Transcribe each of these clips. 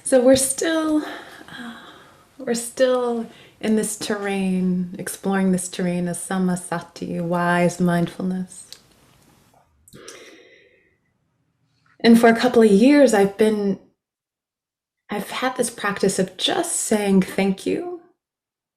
So we're still in this terrain, exploring this terrain of samasati, wise mindfulness. And for a couple of years, I've had this practice of just saying thank you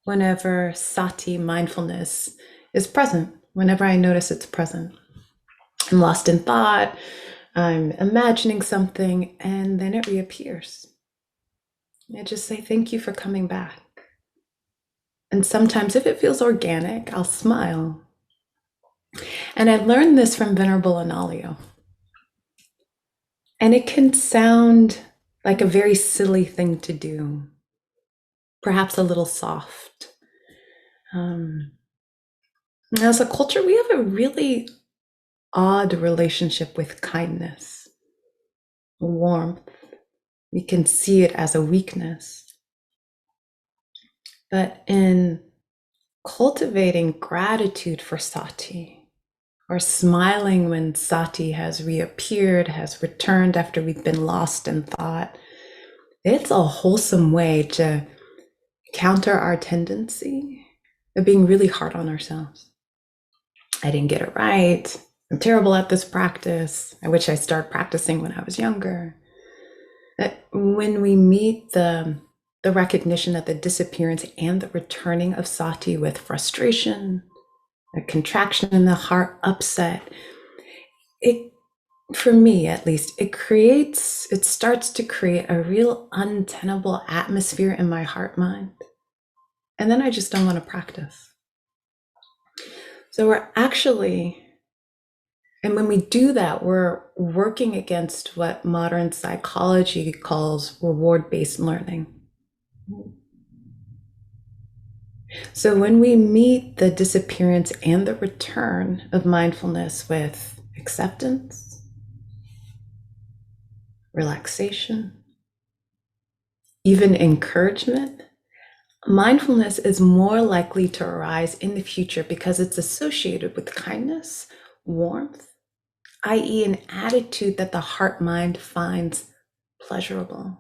whenever sati, mindfulness, is present, whenever I notice it's present. I'm lost in thought, I'm imagining something, and then it reappears. I just say thank you for coming back. And sometimes, if it feels organic, I'll smile. And I learned this from Venerable Analio. And it can sound like a very silly thing to do, perhaps a little soft. As a culture, we have a really odd relationship with kindness, warmth. We can see it as a weakness. But in cultivating gratitude for sati, or smiling when sati has reappeared, has returned after we've been lost in thought, it's a wholesome way to counter our tendency of being really hard on ourselves. I didn't get it right. I'm terrible at this practice. I wish I started practicing when I was younger. When we meet the recognition of the disappearance and the returning of sati with frustration, a contraction in the heart, upset, it, for me at least, it starts to create a real untenable atmosphere in my heart mind. And then I just don't want to practice. So and when we do that, we're working against what modern psychology calls reward-based learning. So when we meet the disappearance and the return of mindfulness with acceptance, relaxation, even encouragement, mindfulness is more likely to arise in the future because it's associated with kindness, warmth, i.e., an attitude that the heart mind finds pleasurable.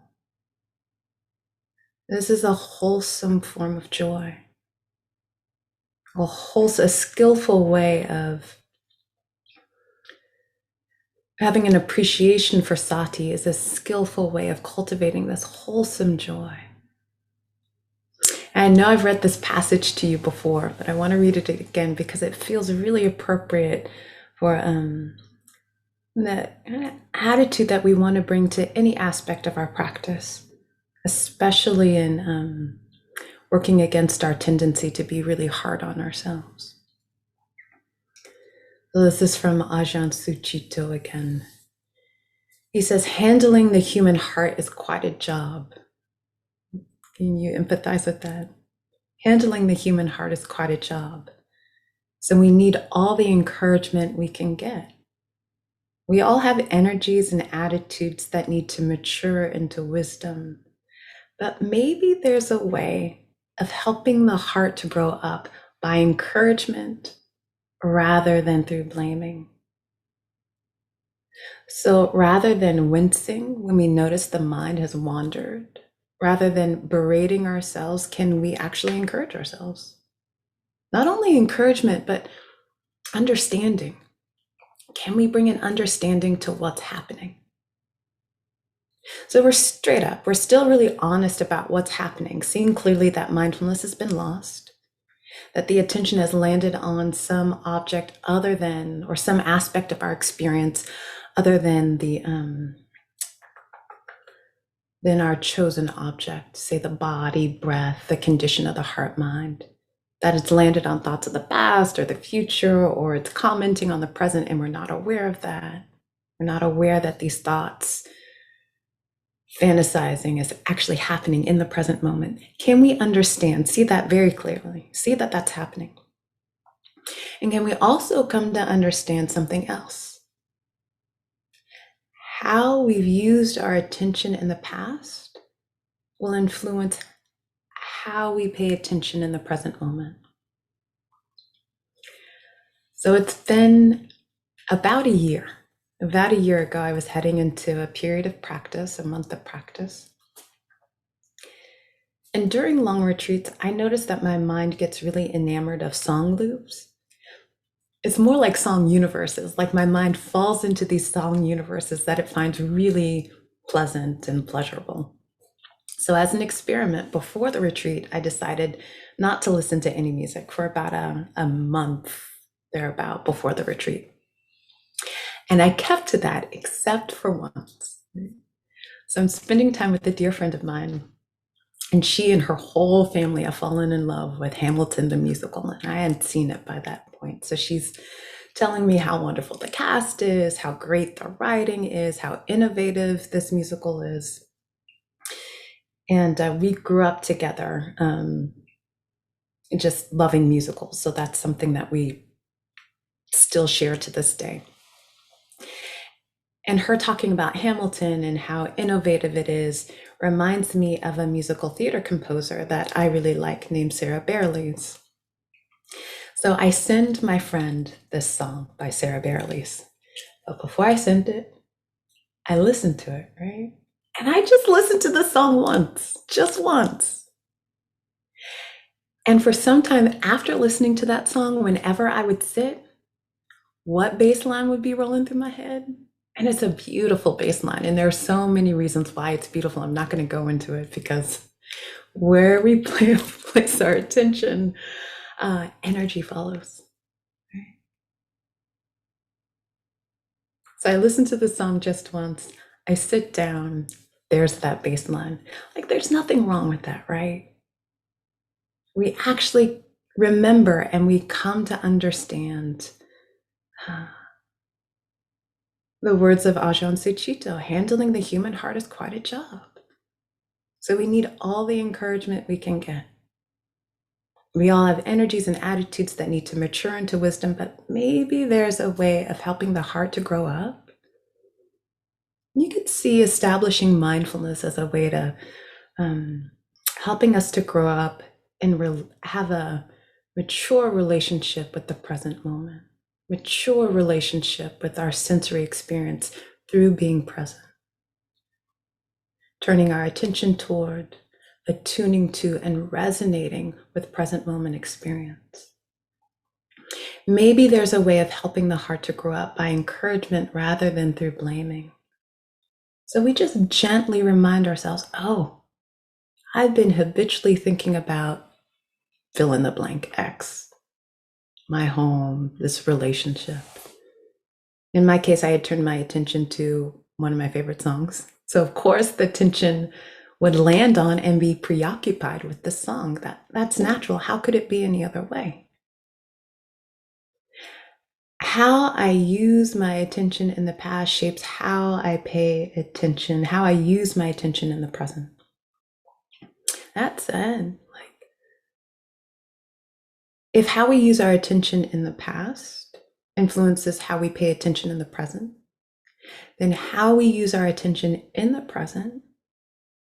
This is a wholesome form of joy, a skillful way of having an appreciation for sati is a skillful way of cultivating this wholesome joy. And I know I've read this passage to you before, but I want to read it again because it feels really appropriate for the attitude that we want to bring to any aspect of our practice, especially in working against our tendency to be really hard on ourselves. So this is from Ajahn Sucitto again. He says, handling the human heart is quite a job. Can you empathize with that? Handling the human heart is quite a job. So we need all the encouragement we can get. We all have energies and attitudes that need to mature into wisdom, but maybe there's a way of helping the heart to grow up by encouragement rather than through blaming. So rather than wincing when we notice the mind has wandered, rather than berating ourselves, can we actually encourage ourselves? Not only encouragement, but understanding. Can we bring an understanding to what's happening? So we're straight up, we're still really honest about what's happening, seeing clearly that mindfulness has been lost, that the attention has landed on some object other than, or some aspect of our experience other than than our chosen object, say the body, breath, the condition of the heart mind, that it's landed on thoughts of the past or the future, or it's commenting on the present and we're not aware of that. We're not aware that these thoughts, fantasizing, is actually happening in the present moment. Can we understand, see that very clearly, see that that's happening? And can we also come to understand something else? How we've used our attention in the past will influence how we pay attention in the present moment. So it's been about a year. About a year ago, I was heading into a period of practice, a month of practice. And during long retreats, I notice that my mind gets really enamored of song loops. It's more like song universes, like my mind falls into these song universes that it finds really pleasant and pleasurable. So, as an experiment before the retreat, I decided not to listen to any music for about a month thereabout before the retreat. And I kept to that except for once. So, I'm spending time with a dear friend of mine, and she and her whole family have fallen in love with Hamilton the musical. And I hadn't seen it by that point. So, she's telling me how wonderful the cast is, how great the writing is, how innovative this musical is. And we grew up together, just loving musicals. So that's something that we still share to this day. And her talking about Hamilton and how innovative it is reminds me of a musical theater composer that I really like named Sarah Bareilles. So I send my friend this song by Sarah Bareilles. But before I send it, I listened to it, right? And I just listened to the song once, just once. And for some time after listening to that song, whenever I would sit, what bass line would be rolling through my head? And it's a beautiful bass line. And there are so many reasons why it's beautiful. I'm not going to go into it because where we place our attention, energy follows. Right? So I listened to the song just once. I sit down, there's that bass line. Like there's nothing wrong with that, right? We actually remember and we come to understand the words of Ajahn Sucitto, handling the human heart is quite a job. So we need all the encouragement we can get. We all have energies and attitudes that need to mature into wisdom, but maybe there's a way of helping the heart to grow up. You could see establishing mindfulness as a way to helping us to grow up and have a mature relationship with the present moment, mature relationship with our sensory experience through being present. Turning our attention toward, attuning to, and resonating with present moment experience. Maybe there's a way of helping the heart to grow up by encouragement rather than through blaming. So we just gently remind ourselves, oh, I've been habitually thinking about fill in the blank X, my home, this relationship. In my case, I had turned my attention to one of my favorite songs. So of course the attention would land on and be preoccupied with the song. That's natural. How could it be any other way? How I use my attention in the past shapes how I pay attention, how I use my attention in the present. That said, if how we use our attention in the past influences how we pay attention in the present, then how we use our attention in the present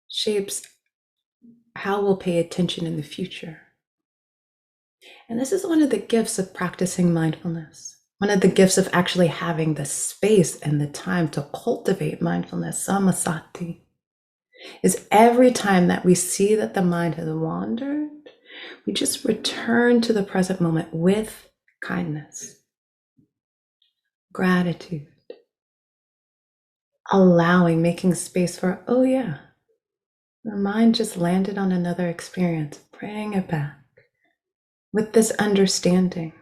shapes how we'll pay attention in the future. And this is one of the gifts of practicing mindfulness. One of the gifts of actually having the space and the time to cultivate mindfulness, samasati, is every time that we see that the mind has wandered, we just return to the present moment with kindness, gratitude, allowing, making space for, oh yeah, the mind just landed on another experience, bring it back with this understanding.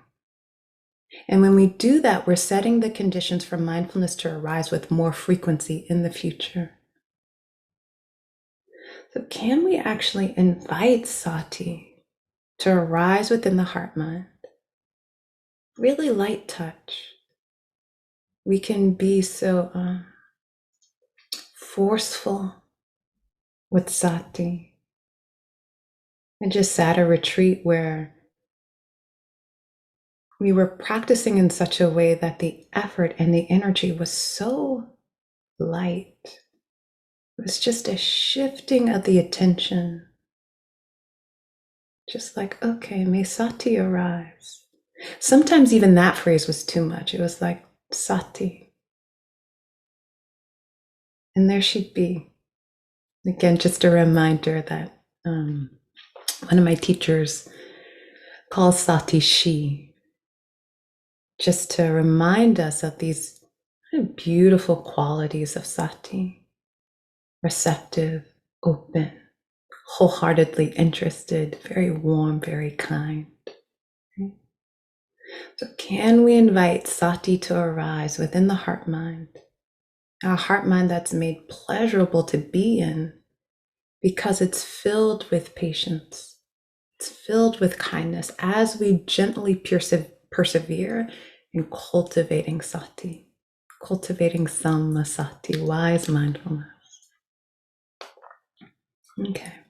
And when we do that, we're setting the conditions for mindfulness to arise with more frequency in the future. So can we actually invite sati to arise within the heart mind? Really light touch. We can be so forceful with sati. I just sat a retreat where we were practicing in such a way that the effort and the energy was so light. It was just a shifting of the attention. Just like, okay, may sati arise. Sometimes even that phrase was too much. It was like, sati. And there she'd be. Again, just a reminder that One of my teachers calls sati she, just to remind us of these beautiful qualities of sati: receptive, open, wholeheartedly interested, very warm, very kind. Okay? So, can we invite sati to arise within the heart mind, our heart mind that's made pleasurable to be in because it's filled with patience, it's filled with kindness as we gently persevere in cultivating sati, cultivating samma sati, wise mindfulness. Okay.